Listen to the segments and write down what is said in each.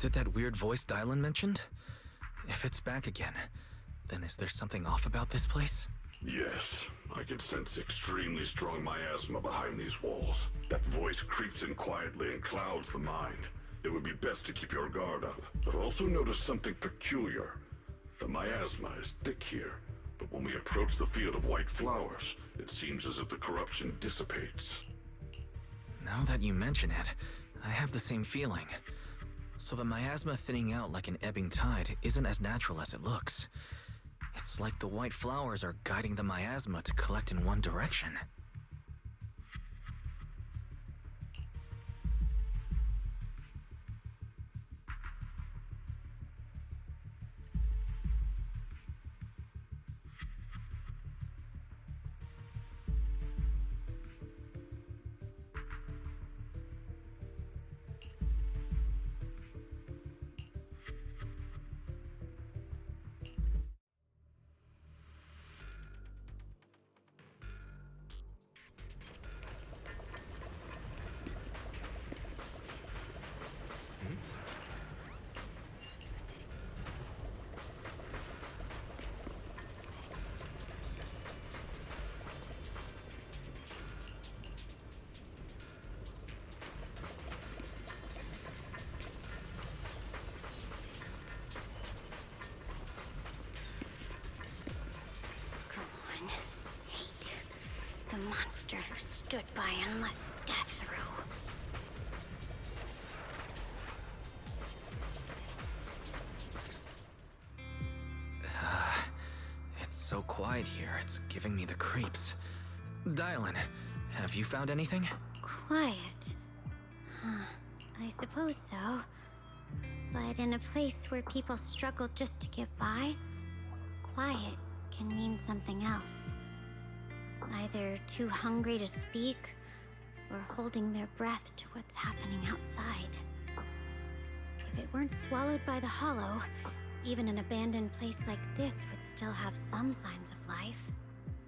Is it that weird voice Dylan mentioned? If it's back again, then is there something off about this place? Yes, I can sense extremely strong miasma behind these walls. That voice creeps in quietly and clouds the mind. It would be best to keep your guard up. I've also noticed something peculiar. The miasma is thick here, but when we approach the field of white flowers, it seems as if the corruption dissipates. Now that you mention it, I have the same feeling. So the miasma thinning out like an ebbing tide isn't as natural as it looks. It's like the white flowers are guiding the miasma to collect in one direction. The monster who stood by and let death through. It's so quiet here, it's giving me the creeps. Dylan, have you found anything? Quiet. Huh. I suppose so. But in a place where people struggle just to get by, quiet can mean something else. Either too hungry to speak, or holding their breath to what's happening outside. If it weren't swallowed by the hollow, even an abandoned place like this would still have some signs of life.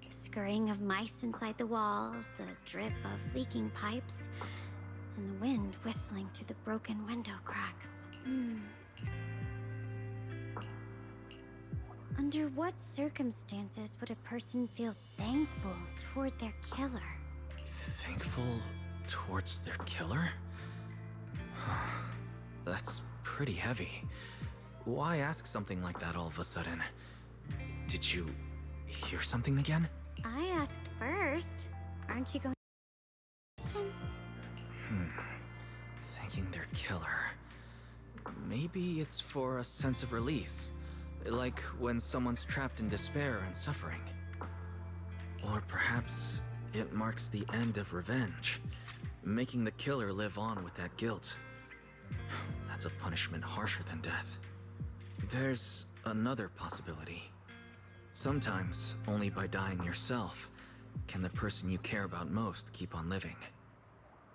The scurrying of mice inside the walls, the drip of leaking pipes, and the wind whistling through the broken window cracks. Under what circumstances would a person feel thankful toward their killer? Thankful towards their killer? That's pretty heavy. Why ask something like that all of a sudden? Did you hear something again? I asked first. Aren't you going to question? Thanking their killer. Maybe it's for a sense of release. Like when someone's trapped in despair and suffering. Or perhaps it marks the end of revenge, making the killer live on with that guilt. That's a punishment harsher than death. There's another possibility. Sometimes, only by dying yourself, can the person you care about most keep on living.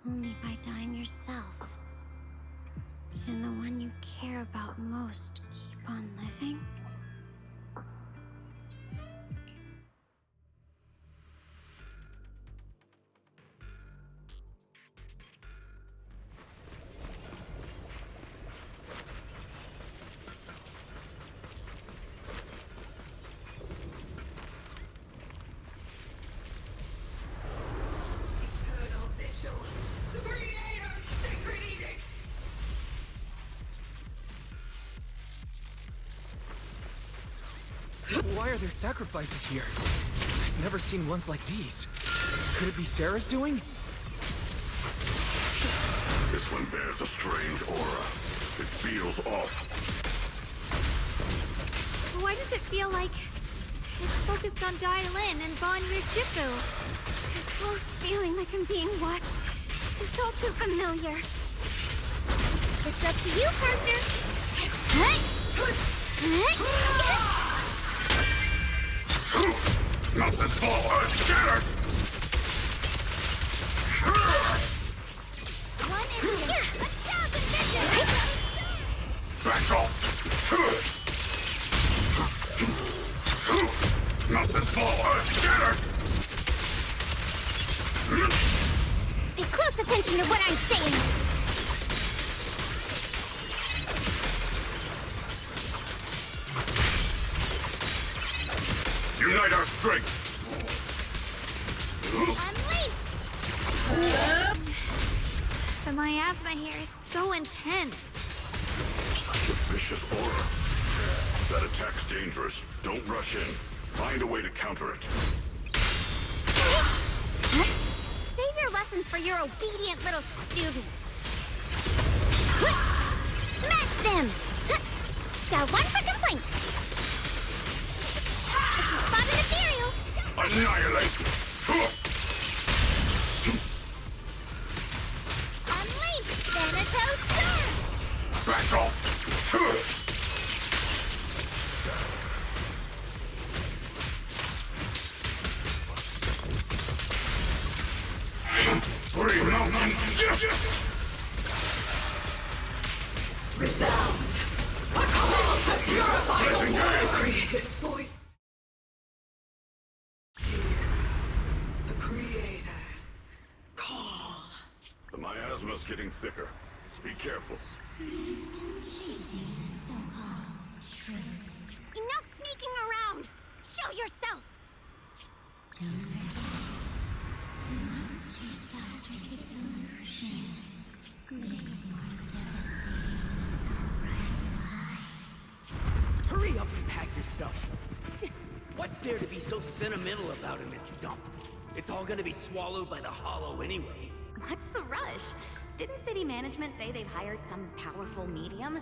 Only by dying yourself can the one you care about most keep on living? Why are there sacrifices here? I've never seen ones like these. Could it be Sarah's doing? This one bears a strange aura. It feels off. Why does it feel like it's focused on Dylan and Bonnier Shifu? This close feeling like I'm being watched is all too familiar. It's up to you, partner. Nothing small earth shattered! One instant, 1,000 visions! Back off! Nothing small earth shattered! Pay close attention to what I'm saying! Unite our strength! Unleash! The miasma here is so intense. Such a vicious aura. That attack's dangerous. Don't rush in. Find a way to counter it. Save your lessons for your obedient little students. Smash them! Got one for complaints. If you spot an ethereal, Annihilate! unleash Thanatos Storm! Back off! Three mountains! Resound. A call to purify the world. Creator's voice. The creators call. The miasma's getting thicker. Be careful. Enough sneaking around! Show yourself! Hurry up and pack your stuff. What's there to be so sentimental about in this dump? It's all gonna be swallowed by the hollow anyway. What's the rush? Didn't city management say they've hired some powerful medium?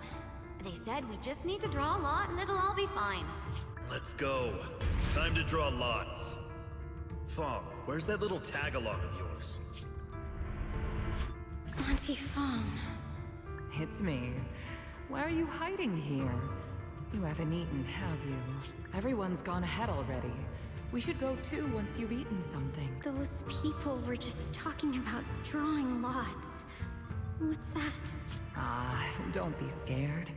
They said we just need to draw a lot and it'll all be fine. Let's go. Time to draw lots. Fong, where's that little tag-along of yours? Auntie Fong. It's me. Why are you hiding here? You haven't eaten, have you? Everyone's gone ahead already. We should go too once you've eaten something. Those people were just talking about drawing lots. What's that? Ah, don't be scared.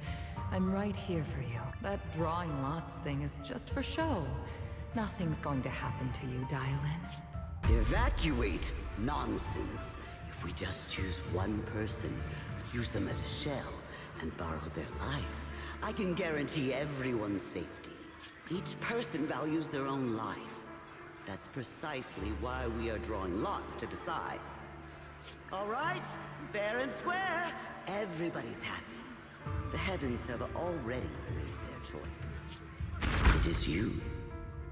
I'm right here for you. That drawing lots thing is just for show. Nothing's going to happen to you, Dylan. Evacuate? Nonsense. If we just choose one person, use them as a shell, and borrow their life, I can guarantee everyone's safety. Each person values their own life. That's precisely why we are drawing lots to decide. All right, fair and square. Everybody's happy. The heavens have already made their choice. It is you,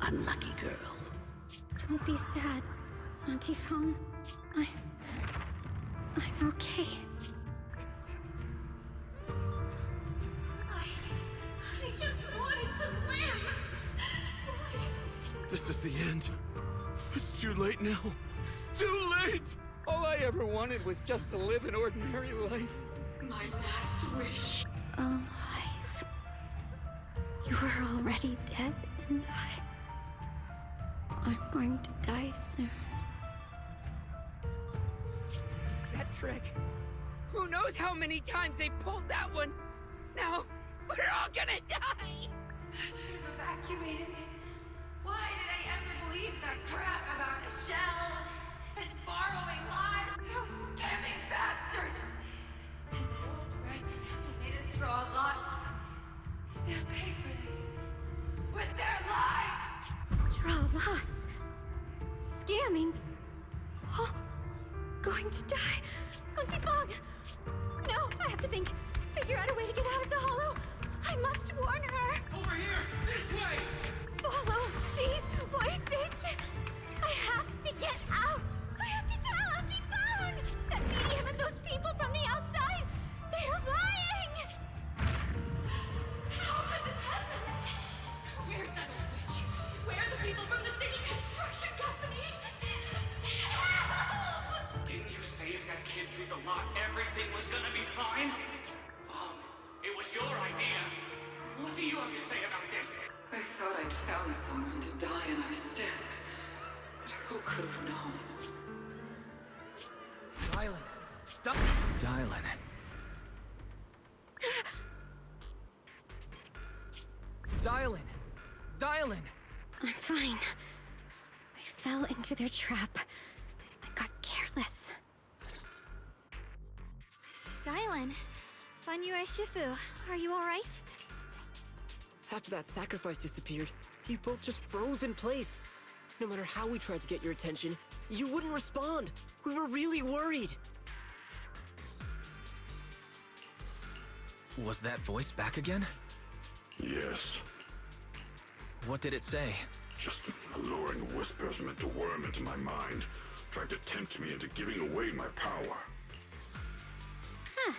unlucky girl. Don't be sad, Auntie Fong. I'm okay. I just wanted to live! This is the end. It's too late now. Too late! All I ever wanted was just to live an ordinary life. My last wish. Alive. You are already dead, and I'm going to die soon. That trick. Who knows how many times they pulled that one? Now, we're all gonna die! I should have evacuated it. Why did I ever believe that crap about a shell and borrowing lives? Those scamming bastards! And that old wretch who made us draw lots. They'll pay for this with their lives! Draw lots. Scamming. Oh, going to die. Auntie Fong! No, I have to think. Figure out a way to get out of the hollow. I must warn her. Over here! This way! Follow these voices. I have to get out. I have to tell Auntie Fong. That medium and those people from the outside, they're lying. How could this happen? Where's that old witch? Where are the people from the city construction company? Help! Didn't you say if that kid drew the lot, everything was gonna be fine? It was your idea. What do you have to say about this? I thought I'd found someone to die in our stead. But who could have known? Dylan. Dylan! I'm fine. I fell into their trap. I got careless. Dylan, Banyu Shifu, are you alright? After that sacrifice disappeared, you both just froze in place. No matter how we tried to get your attention, you wouldn't respond. We were really worried. Was that voice back again? Yes. What did it say? Just alluring whispers meant to worm into my mind, trying to tempt me into giving away my power. Huh.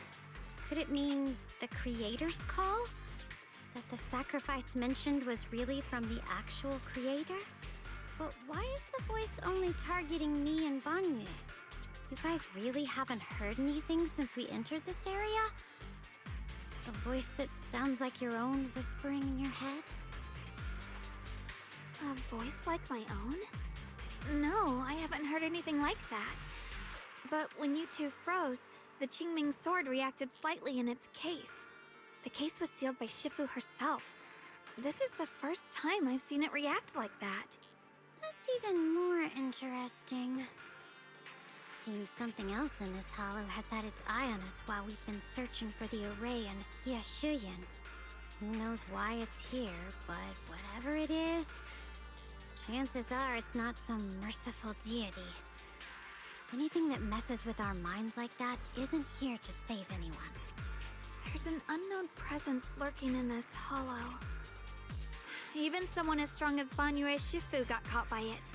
Could it mean the Creator's call? That the sacrifice mentioned was really from the actual Creator? But why is the voice only targeting me and Banyue? You guys really haven't heard anything since we entered this area? A voice that sounds like your own whispering in your head? A voice like my own? No, I haven't heard anything like that. But when you two froze, the Qingming sword reacted slightly in its case. The case was sealed by Shifu herself. This is the first time I've seen it react like that. That's even more interesting. Seems something else in this hollow has had its eye on us while we've been searching for the array in Yashuyan. Who knows why it's here, but whatever it is, chances are it's not some merciful deity. Anything that messes with our minds like that isn't here to save anyone. There's an unknown presence lurking in this hollow. Even someone as strong as Banyue Shifu got caught by it.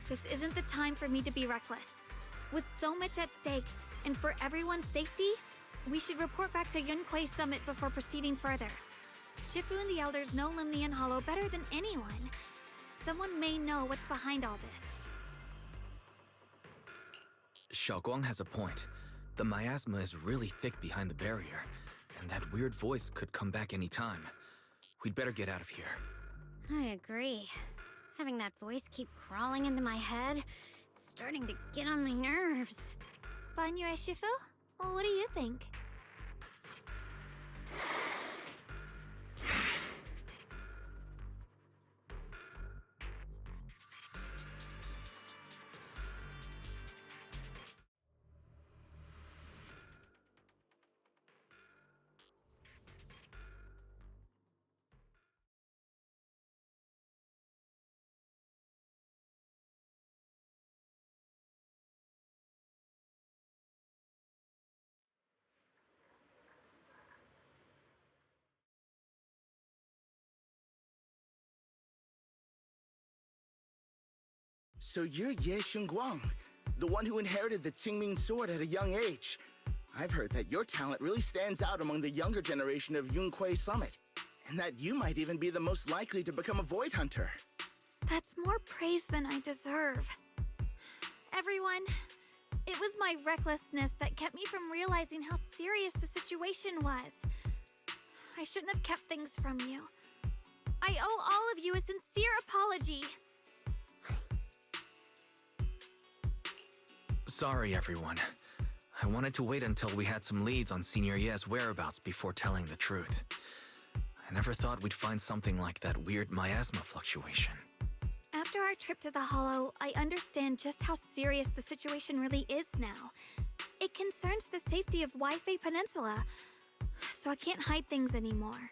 This isn't the time for me to be reckless. With so much at stake, and for everyone's safety, we should report back to Yunquei Summit before proceeding further. Shifu and the Elders know Limnian Hollow better than anyone. Someone may know what's behind all this. Xiaoguang has a point. The miasma is really thick behind the barrier, and that weird voice could come back any time. We'd better get out of here. I agree. Having that voice keep crawling into my head, it's starting to get on my nerves. Banyue Shifu? Well, what do you think? So you're Ye Xingguang, the one who inherited the Qingming sword at a young age. I've heard that your talent really stands out among the younger generation of Yunquei Summit, and that you might even be the most likely to become a Void Hunter. That's more praise than I deserve. Everyone, it was my recklessness that kept me from realizing how serious the situation was. I shouldn't have kept things from you. I owe all of you a sincere apology. Sorry, everyone. I wanted to wait until we had some leads on Senior Ye's whereabouts before telling the truth. I never thought we'd find something like that weird miasma fluctuation. After our trip to the Hollow, I understand just how serious the situation really is now. It concerns the safety of Waifei Peninsula, so I can't hide things anymore.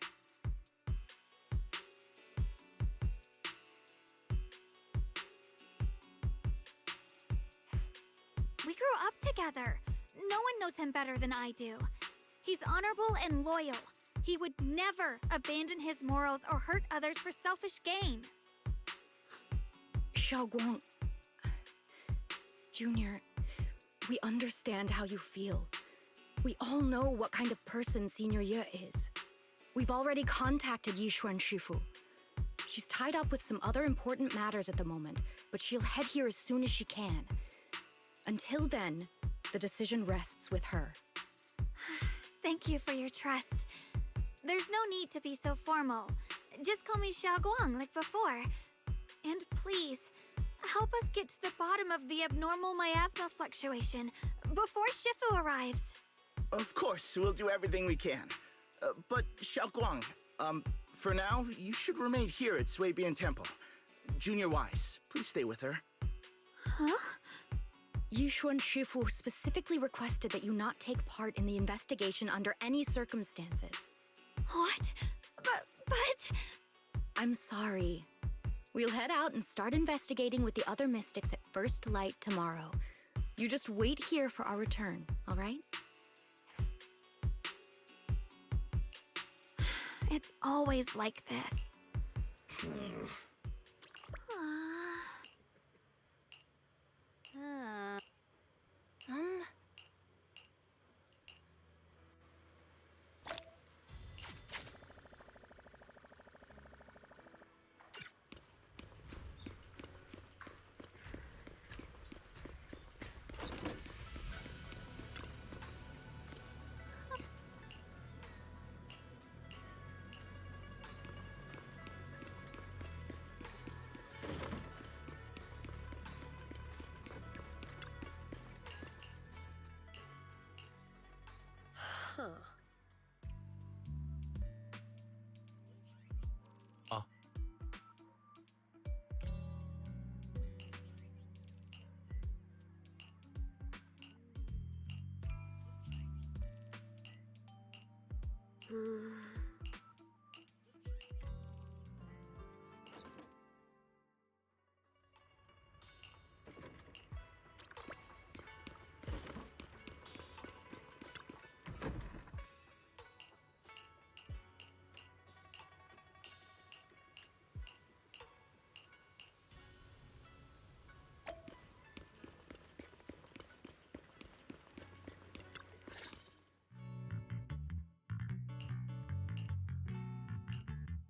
We grew up together. No one knows him better than I do. He's honorable and loyal. He would never abandon his morals or hurt others for selfish gain. Xiaoguang... Junior, we understand how you feel. We all know what kind of person Senior Ye is. We've already contacted Yishuan Shifu. She's tied up with some other important matters at the moment, but she'll head here as soon as she can. Until then, the decision rests with her. Thank you for your trust. There's no need to be so formal. Just call me Xiaoguang like before. And please, help us get to the bottom of the abnormal miasma fluctuation before Shifu arrives. Of course, we'll do everything we can. But Xiaoguang, for now, you should remain here at Suibian Temple. Junior Wise, please stay with her. Huh? Yishuan Shifu specifically requested that you not take part in the investigation under any circumstances. What? But... I'm sorry. We'll head out and start investigating with the other mystics at first light tomorrow. You just wait here for our return, all right? It's always like this. Huh.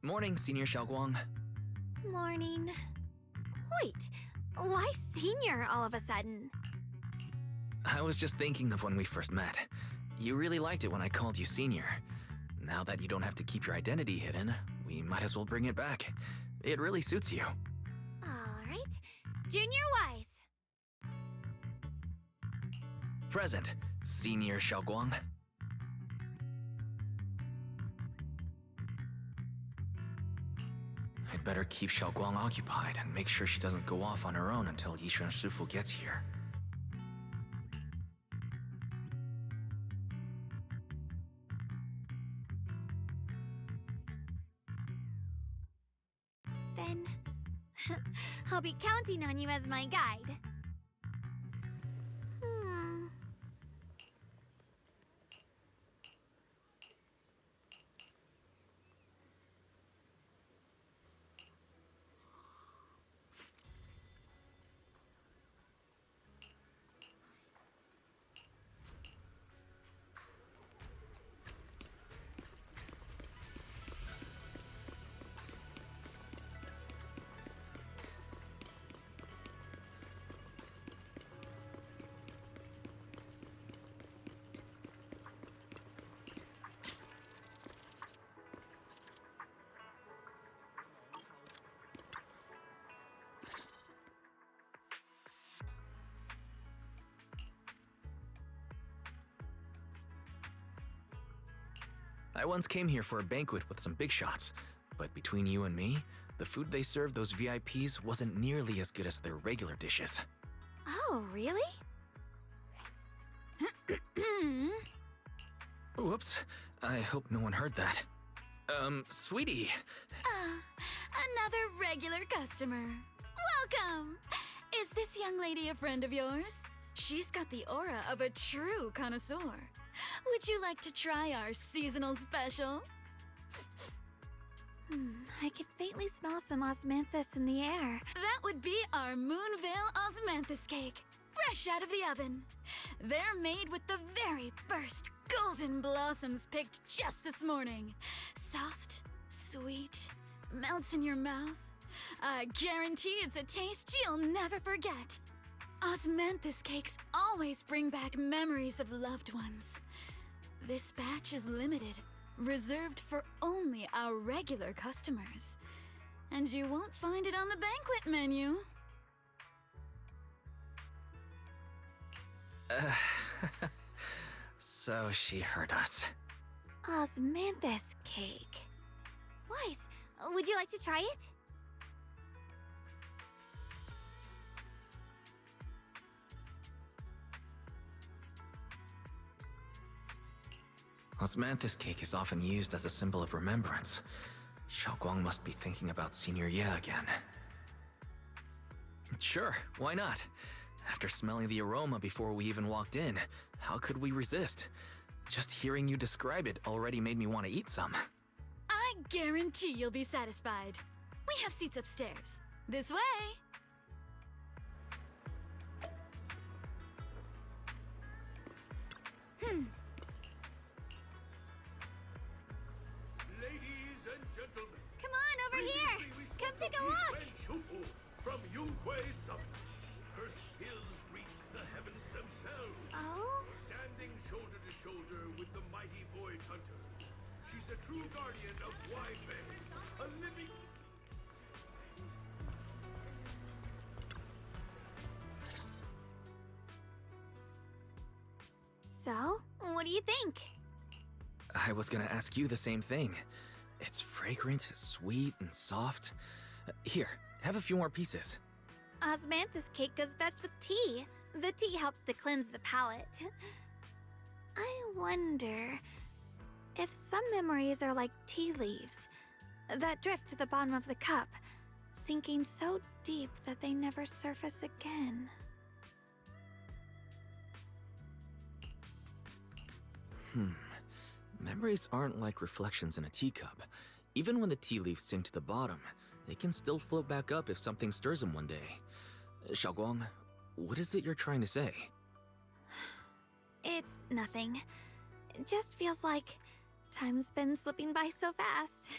Morning, Senior Xiaoguang. Morning. Wait, why senior all of a sudden? I was just thinking of when we first met. You really liked it when I called you Senior. Now that you don't have to keep your identity hidden, we might as well bring it back. It really suits you. Alright. Junior Wise. Present, Senior Xiaoguang. I'd better keep Xiaoguang occupied and make sure she doesn't go off on her own until Yishuan Shifu gets here. Then... I'll be counting on you as my guide. I once came here for a banquet with some big shots, but between you and me, the food they served those VIPs wasn't nearly as good as their regular dishes. Oh, really? Whoops, I hope no one heard that. Sweetie. Another regular customer. Welcome! Is this young lady a friend of yours? She's got the aura of a true connoisseur. Would you like to try our seasonal special? I can faintly smell some osmanthus in the air. That would be our Moonveil Osmanthus cake, fresh out of the oven. They're made with the very first golden blossoms picked just this morning. Soft, sweet, melts in your mouth. I guarantee it's a taste you'll never forget. Osmanthus cakes always bring back memories of loved ones. This batch is limited, reserved for only our regular customers. And you won't find it on the banquet menu. So she heard us. Osmanthus cake. Wise, would you like to try it? Osmanthus cake is often used as a symbol of remembrance. Xiaoguang must be thinking about Senior Ye again. Sure, why not? After smelling the aroma before we even walked in, how could we resist? Just hearing you describe it already made me want to eat some. I guarantee you'll be satisfied. We have seats upstairs. This way! Ladies and gentlemen, Come on, over here! Come take a look! Shufu from Yunkwei Summit. Her skills reach the heavens themselves. Oh? Standing shoulder to shoulder with the mighty Void Hunters. She's a true guardian of Wide-Bay, a living... So, what do you think? I was gonna ask you the same thing. It's fragrant, sweet, and soft. Here, have a few more pieces. Osmanthus cake goes best with tea. The tea helps to cleanse the palate. I wonder if some memories are like tea leaves that drift to the bottom of the cup, sinking so deep that they never surface again. Memories aren't like reflections in a teacup. Even when the tea leaves sink to the bottom, they can still float back up if something stirs them one day. Xiaoguang, what is it you're trying to say? It's nothing. It just feels like time's been slipping by so fast.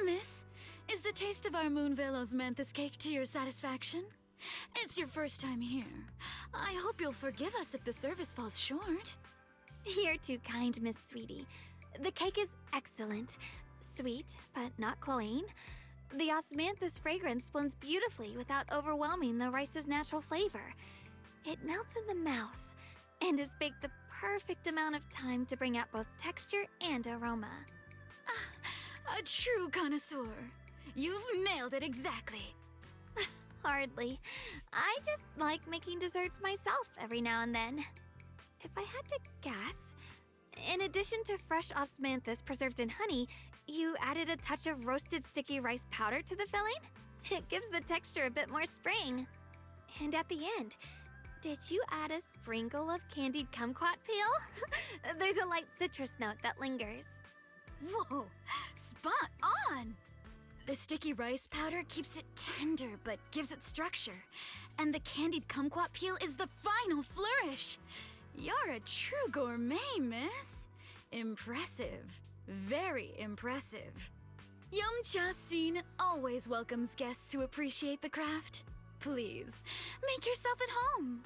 Miss, is the taste of our Moonvale Osmanthus cake to your satisfaction? It's your first time here. I hope you'll forgive us if the service falls short. You're too kind, Miss Sweetie. The cake is excellent. Sweet, but not cloying. The osmanthus fragrance blends beautifully without overwhelming the rice's natural flavor. It melts in the mouth and is baked the perfect amount of time to bring out both texture and aroma. A true connoisseur. You've nailed it exactly. Hardly. I just like making desserts myself every now and then. If I had to guess, in addition to fresh osmanthus preserved in honey, you added a touch of roasted sticky rice powder to the filling? It gives the texture a bit more spring. And at the end, did you add a sprinkle of candied kumquat peel? There's a light citrus note that lingers. Whoa, spot on! The sticky rice powder keeps it tender but gives it structure. And the candied kumquat peel is the final flourish. You're a true gourmet, miss. Impressive. Very impressive. Yumcha Scene always welcomes guests who appreciate the craft. Please, make yourself at home.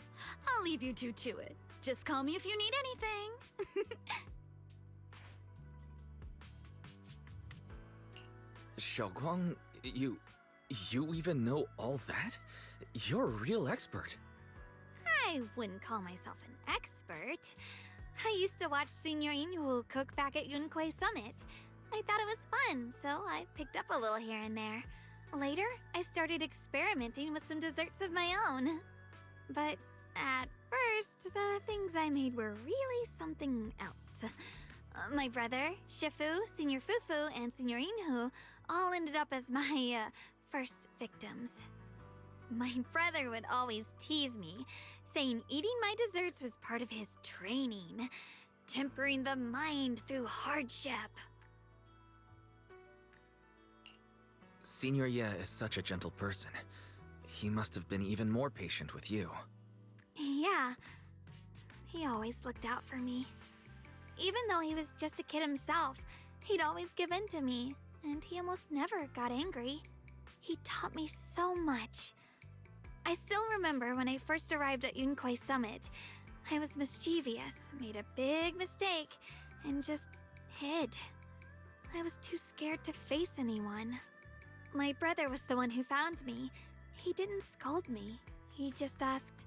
I'll leave you two to it. Just call me if you need anything. Xiaoguang, you even know all that? You're a real expert. I wouldn't call myself an expert. I used to watch Senior Inhu cook back at Yunkwei Summit. I thought it was fun, so I picked up a little here and there. Later, I started experimenting with some desserts of my own. But at first, the things I made were really something else. My brother, Shifu, Senior Fufu, and Senior Inhu all ended up as my first victims. My brother would always tease me, saying eating my desserts was part of his training, tempering the mind through hardship. Senior Ye is such a gentle person. He must have been even more patient with you. Yeah, he always looked out for me. Even though he was just a kid himself, he'd always give in to me, and he almost never got angry. He taught me so much. I still remember when I first arrived at Yunkwei Summit. I was mischievous, made a big mistake, and just hid. I was too scared to face anyone. My brother was the one who found me. He didn't scold me. He just asked,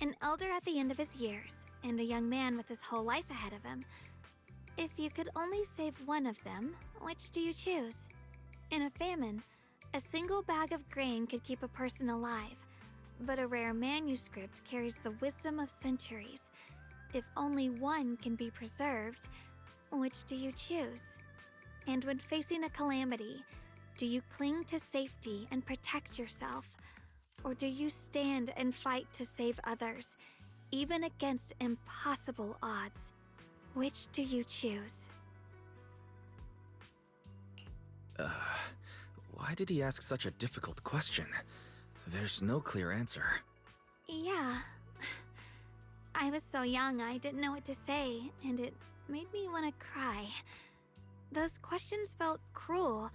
an elder at the end of his years, and a young man with his whole life ahead of him, if you could only save one of them, which do you choose? In a famine, a single bag of grain could keep a person alive, but a rare manuscript carries the wisdom of centuries. If only one can be preserved, which do you choose? And when facing a calamity, do you cling to safety and protect yourself? Or do you stand and fight to save others, even against impossible odds? Which do you choose? Why did he ask such a difficult question? There's no clear answer. Yeah. I was so young, I didn't know what to say, and it made me want to cry. Those questions felt cruel,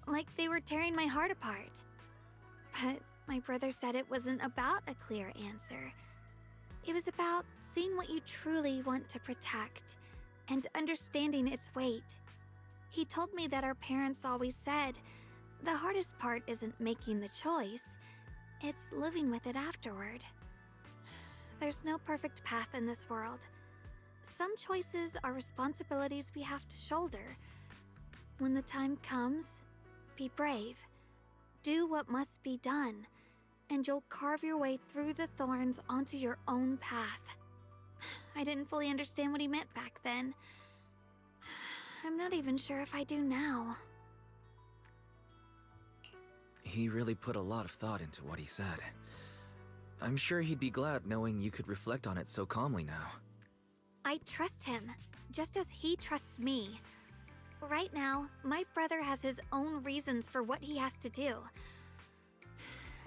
like they were tearing my heart apart. But my brother said it wasn't about a clear answer. It was about seeing what you truly want to protect and understanding its weight. He told me that our parents always said, the hardest part isn't making the choice, it's living with it afterward. There's no perfect path in this world. Some choices are responsibilities we have to shoulder. When the time comes, be brave. Do what must be done, and you'll carve your way through the thorns onto your own path. I didn't fully understand what he meant back then. I'm not even sure if I do now. He really put a lot of thought into what he said. I'm sure he'd be glad knowing you could reflect on it so calmly now. I trust him, just as he trusts me. Right now, my brother has his own reasons for what he has to do.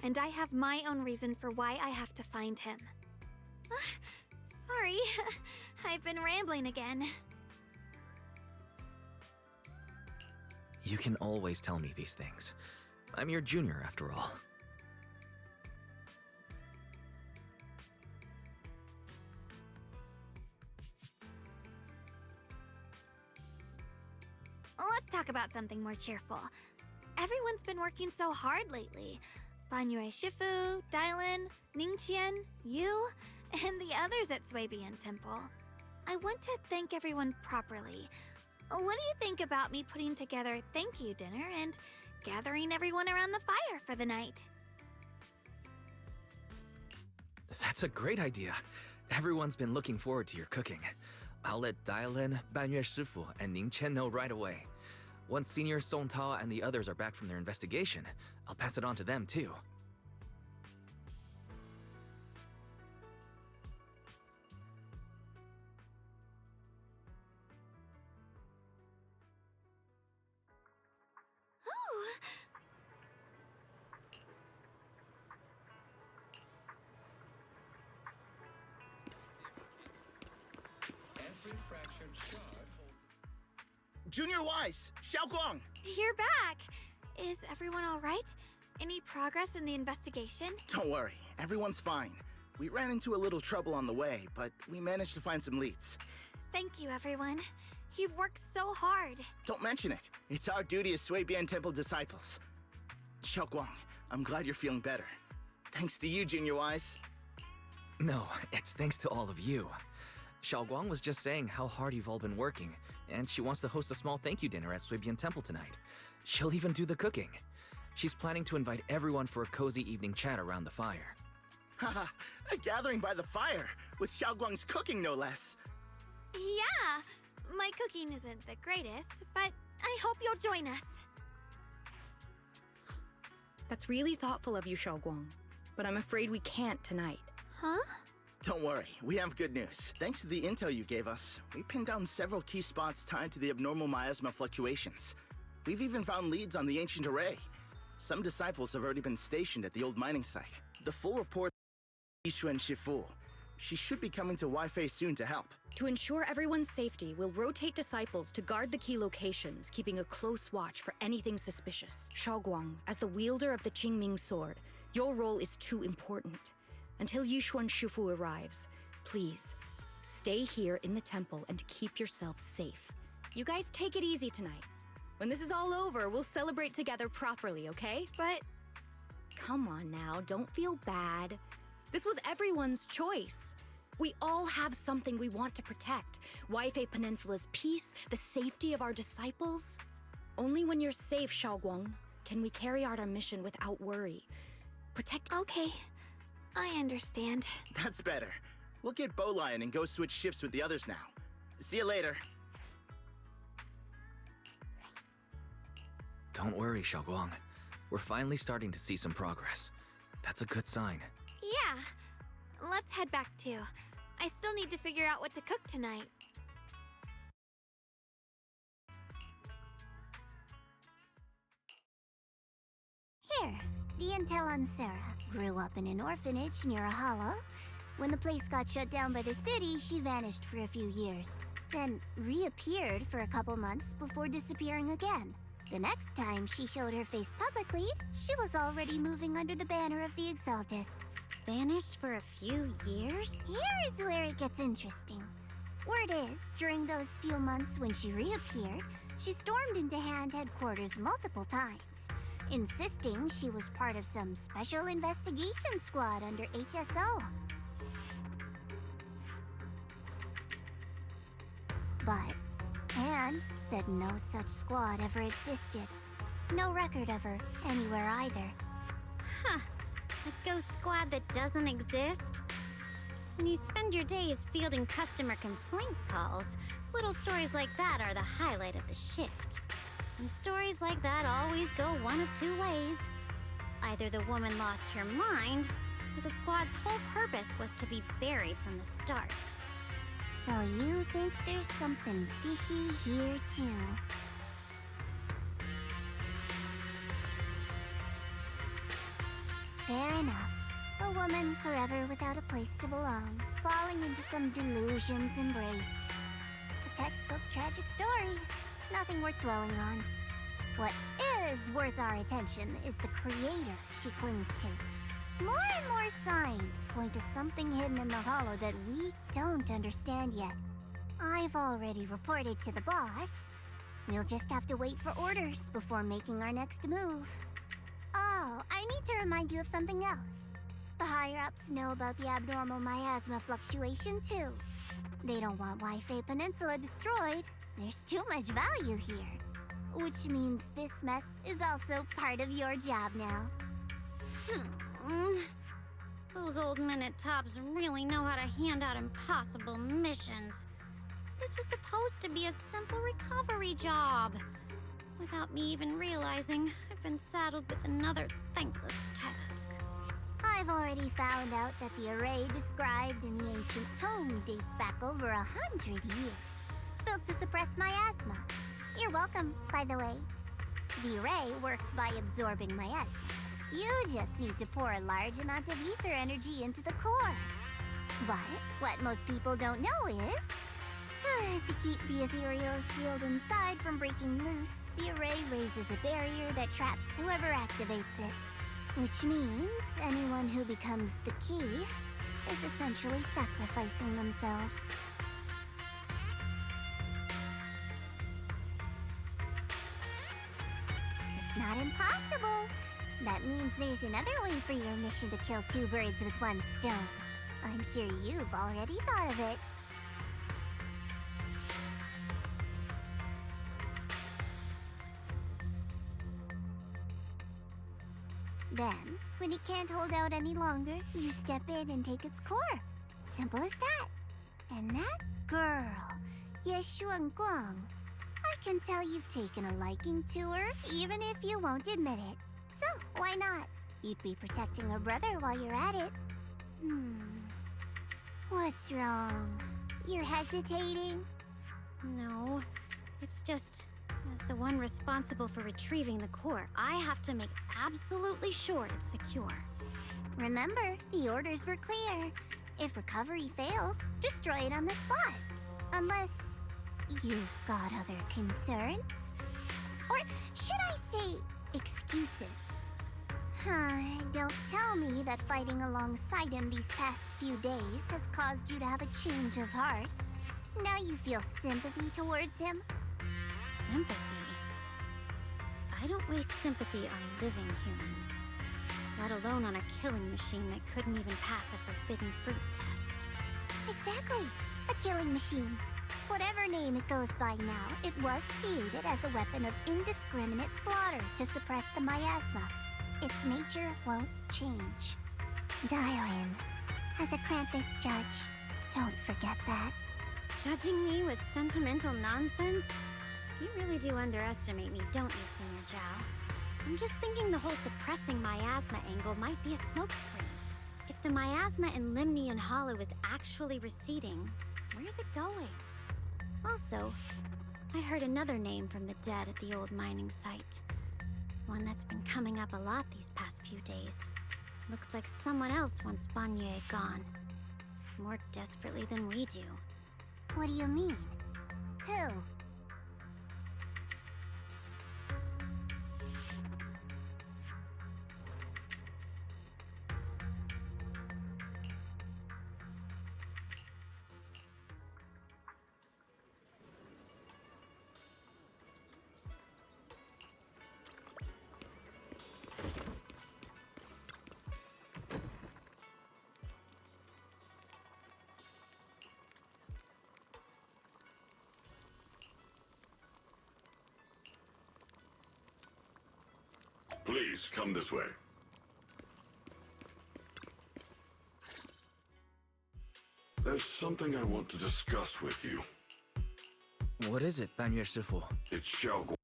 And I have my own reason for why I have to find him. Sorry, I've been rambling again. You can always tell me these things. I'm your junior, after all. Let's talk about something more cheerful. Everyone's been working so hard lately. Banyue Shifu, Dylan, Ningqian, you, and the others at Swabian Temple. I want to thank everyone properly. What do you think about me putting together a thank you dinner and gathering everyone around the fire for the night? That's a great idea. Everyone's been looking forward to your cooking. I'll let Dylan, Banyue Shifu, and Ning Chen know right away. Once Senior Song Tao and the others are back from their investigation, I'll pass it on to them too. Every fractured shard holds... Junior Wise, Xiaoguang! You're back! Is everyone alright? Any progress in the investigation? Don't worry, everyone's fine. We ran into a little trouble on the way, but we managed to find some leads. Thank you, everyone. You've worked so hard. Don't mention it. It's our duty as Swabian Temple disciples. Xiaoguang, I'm glad you're feeling better. Thanks to you, Junior Wise. No, it's thanks to all of you. Xiaoguang was just saying how hard you've all been working, and she wants to host a small thank you dinner at Swabian Temple tonight. She'll even do the cooking. She's planning to invite everyone for a cozy evening chat around the fire. Haha, a gathering by the fire, with Xiaoguang's cooking no less. Yeah, my cooking isn't the greatest, but I hope you'll join us. That's really thoughtful of you, Xiaoguang. But I'm afraid we can't tonight. Huh? Don't worry, we have good news. Thanks to the intel you gave us, we pinned down several key spots tied to the abnormal miasma fluctuations. We've even found leads on the ancient array. Some disciples have already been stationed at the old mining site. The full report is Yishuan Shifu. She should be coming to Weifei soon to help. To ensure everyone's safety, we'll rotate disciples to guard the key locations, keeping a close watch for anything suspicious. Xiaoguang, as the wielder of the Qingming sword, your role is too important. Until Yishuan Shifu arrives, please, stay here in the temple and keep yourself safe. You guys take it easy tonight. When this is all over, we'll celebrate together properly, okay? But... Come on now, don't feel bad. This was everyone's choice. We all have something we want to protect. Weifei Peninsula's peace, the safety of our disciples. Only when you're safe, Xiaoguang, can we carry out our mission without worry. Protect... Okay, I understand. That's better. We'll get Bowline and go switch shifts with the others now. See you later. Don't worry, Xiaoguang. We're finally starting to see some progress. That's a good sign. Yeah. Let's head back too. I still need to figure out what to cook tonight. Here, the intel on Sarah. Grew up in an orphanage near a hollow. When the place got shut down by the city, she vanished for a few years. Then reappeared for a couple months before disappearing again. The next time she showed her face publicly, she was already moving under the banner of the Exaltists. Vanished for a few years? Here is where it gets interesting. Word is, during those few months when she reappeared, she stormed into Hand headquarters multiple times, insisting she was part of some special investigation squad under HSO. But Hand said no such squad ever existed. No record of her anywhere either. Huh. A ghost squad that doesn't exist? When you spend your days fielding customer complaint calls, little stories like that are the highlight of the shift. And stories like that always go one of two ways. Either the woman lost her mind, or the squad's whole purpose was to be buried from the start. So you think there's something fishy here too? Fair enough. A woman forever without a place to belong, falling into some delusion's embrace. A textbook tragic story. Nothing worth dwelling on. What is worth our attention is the creator she clings to. More and more signs point to something hidden in the hollow that we don't understand yet. I've already reported to the boss. We'll just have to wait for orders before making our next move. Oh, I need to remind you of something else. The higher-ups know about the abnormal miasma fluctuation, too. They don't want Waifei Peninsula destroyed. There's too much value here. Which means this mess is also part of your job now. Those old minute tops really know how to hand out impossible missions. This was supposed to be a simple recovery job. Without me even realizing, I've been saddled with another thankless task. I've already found out that the array described in the ancient tome dates back over 100 years, built to suppress miasma. You're welcome, by the way. The array works by absorbing miasma. You just need to pour a large amount of ether energy into the core. But what most people don't know is, to keep the ethereal sealed inside from breaking loose, the array raises a barrier that traps whoever activates it. Which means anyone who becomes the key is essentially sacrificing themselves. It's not impossible. That means there's another way for your mission to kill two birds with one stone. I'm sure you've already thought of it. Then, when it can't hold out any longer, you step in and take its core. Simple as that. And that girl, Yeshuan Guang, I can tell you've taken a liking to her, even if you won't admit it. So, why not? You'd be protecting her brother while you're at it. What's wrong? You're hesitating? No, it's just, as the one responsible for retrieving the core, I have to make absolutely sure it's secure. Remember, the orders were clear. If recovery fails, destroy it on the spot. Unless you've got other concerns. Or should I say, excuses? Don't tell me that fighting alongside him these past few days has caused you to have a change of heart. Now you feel sympathy towards him? Sympathy? I don't waste sympathy on living humans, let alone on a killing machine that couldn't even pass a forbidden fruit test. Exactly, a killing machine. Whatever name it goes by now, it was created as a weapon of indiscriminate slaughter to suppress the miasma. Its nature won't change. Dial in. As a Krampus judge, Don't forget that. Judging me with sentimental nonsense? You really do underestimate me, don't you, Senior Zhao? I'm just thinking the whole suppressing miasma angle might be a smokescreen. If the miasma in Limnian Hollow is actually receding, where's it going? Also, I heard another name from the dead at the old mining site. One that's been coming up a lot these past few days. Looks like someone else wants Banyue gone. More desperately than we do. What do you mean? Who? Please, come this way. There's something I want to discuss with you. What is it, Banyue Shifu? It's Xiaoguang.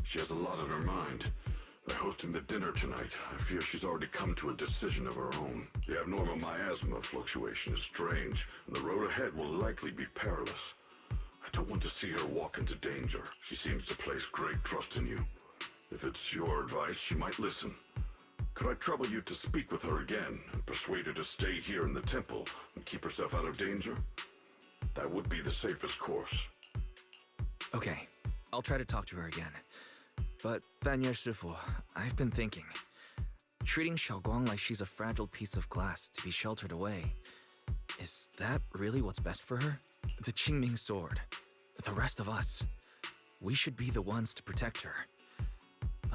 She has a lot on her mind. By hosting the dinner tonight, I fear she's already come to a decision of her own. The abnormal miasma fluctuation is strange, and the road ahead will likely be perilous. I don't want to see her walk into danger. She seems to place great trust in you. If it's your advice, she might listen. Could I trouble you to speak with her again and persuade her to stay here in the temple and keep herself out of danger? That would be the safest course. Okay, I'll try to talk to her again. But, Banyue Shifu, I've been thinking. Treating Xiaoguang like she's a fragile piece of glass to be sheltered away. Is that really what's best for her? The Qingming sword. The rest of us. We should be the ones to protect her.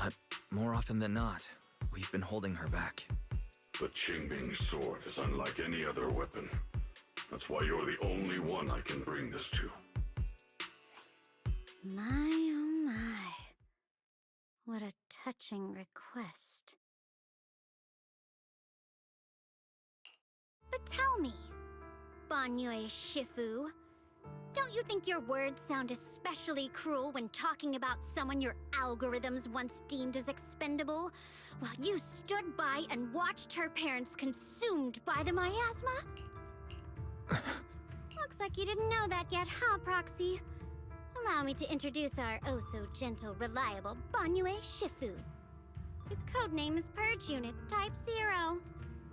But more often than not, we've been holding her back. The Qingming sword is unlike any other weapon. That's why you're the only one I can bring this to. My oh my. What a touching request. But tell me, Banyue Shifu, don't you think your words sound especially cruel when talking about someone your algorithms once deemed as expendable, while you stood by and watched her parents consumed by the miasma? Looks like you didn't know that yet, huh, Proxy? Allow me to introduce our oh-so-gentle, reliable Banyue Shifu. His codename is Purge Unit Type 0,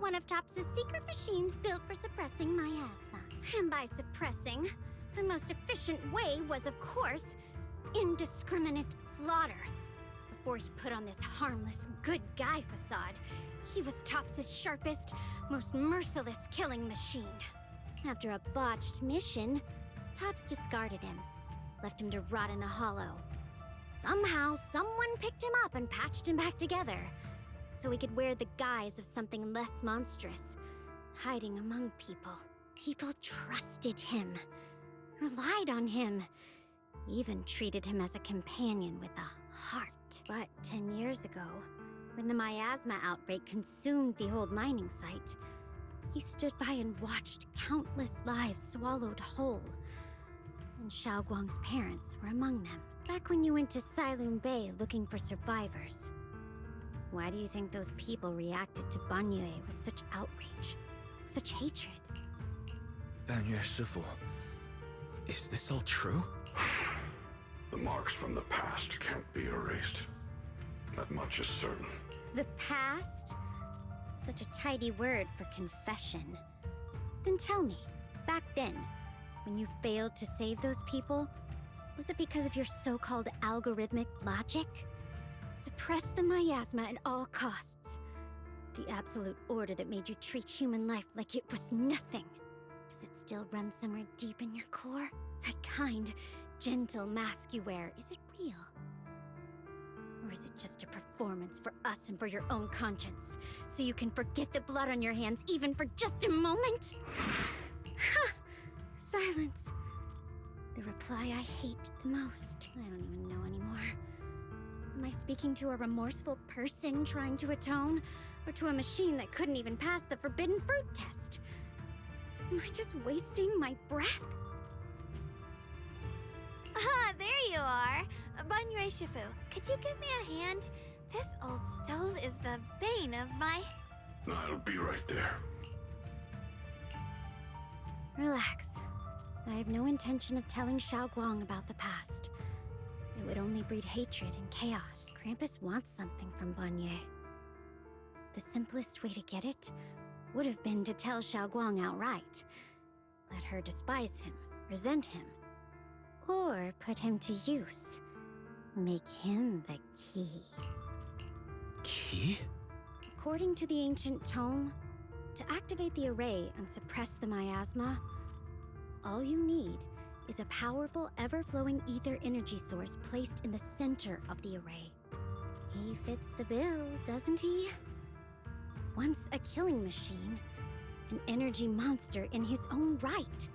one of TOPS' secret machines built for suppressing miasma. And by suppressing, the most efficient way was, of course, indiscriminate slaughter. Before he put on this harmless, good guy facade, he was TOPS' sharpest, most merciless killing machine. After a botched mission, TOPS discarded him, left him to rot in the hollow. Somehow, someone picked him up and patched him back together, so he could wear the guise of something less monstrous, hiding among people. People trusted him, relied on him, even treated him as a companion with a heart. But 10 years ago, when the miasma outbreak consumed the old mining site, he stood by and watched countless lives swallowed whole. And Xiaoguang's parents were among them. Back when you went to Silum Bay looking for survivors. Why do you think those people reacted to Banyue with such outrage, such hatred? Banyue Shifu, is this all true? The marks from the past can't be erased. That much is certain. The past? Such a tidy word for confession. Then tell me, back then, when you failed to save those people, was it because of your so-called algorithmic logic? Suppress the miasma at all costs. The absolute order that made you treat human life like it was nothing. Does it still run somewhere deep in your core? That kind, gentle mask you wear, is it real? Or is it just a performance for us and for your own conscience? So you can forget the blood on your hands even for just a moment? Silence. The reply I hate the most. I don't even know anymore. Am I speaking to a remorseful person trying to atone? Or to a machine that couldn't even pass the forbidden fruit test? Am I just wasting my breath? Ah, there you are. Banyue Shifu, could you give me a hand? This old stove is the bane of my... I'll be right there. Relax. I have no intention of telling Xiaoguang about the past. It would only breed hatred and chaos. Krampus wants something from Banyue. The simplest way to get it would have been to tell Xiaoguang outright. Let her despise him, resent him, or put him to use. Make him the key. Key? According to the ancient tome, to activate the array and suppress the miasma, all you need is a powerful, ever-flowing ether energy source placed in the center of the array. He fits the bill, doesn't he? Once a killing machine, an energy monster in his own right.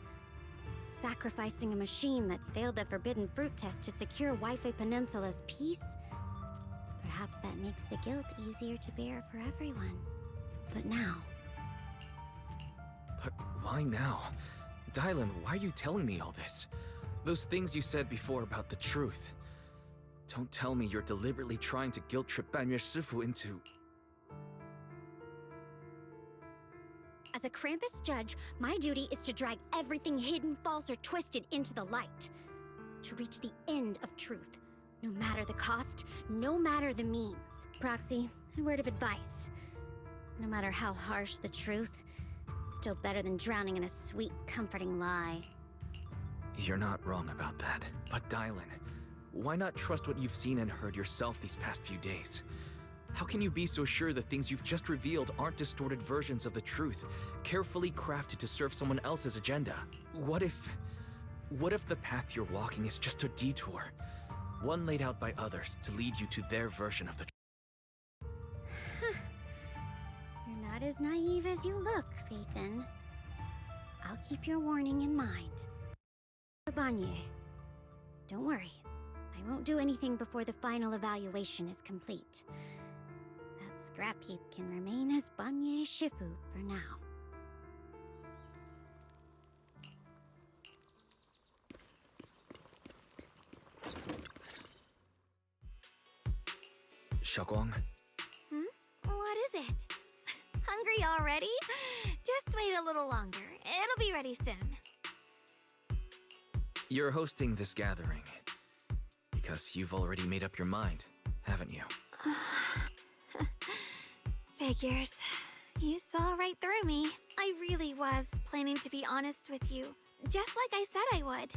Sacrificing a machine that failed the forbidden fruit test to secure Wi-Fi Peninsula's peace? Perhaps that makes the guilt easier to bear for everyone. But now... But why now? Dylan, why are you telling me all this? Those things you said before about the truth. Don't tell me you're deliberately trying to guilt-trip Banyue Shifu into... As a Krampus judge, my duty is to drag everything hidden, false, or twisted into the light. To reach the end of truth. No matter the cost, no matter the means. Proxy, a word of advice. No matter how harsh the truth, it's still better than drowning in a sweet, comforting lie. You're not wrong about that. But Dylan, why not trust what you've seen and heard yourself these past few days? How can you be so sure the things you've just revealed aren't distorted versions of the truth, carefully crafted to serve someone else's agenda? What if the path you're walking is just a detour? One laid out by others to lead you to their version of the truth? You're not as naive as you look, Phaethon. I'll keep your warning in mind. Banyue, don't worry. I won't do anything before the final evaluation is complete. That scrap heap can remain as Banyue Shifu for now. Xiaoguang? What is it? Hungry already? Just wait a little longer. It'll be ready soon. You're hosting this gathering because you've already made up your mind, haven't you? Figures. You saw right through me. I really was planning to be honest with you, just like I said I would.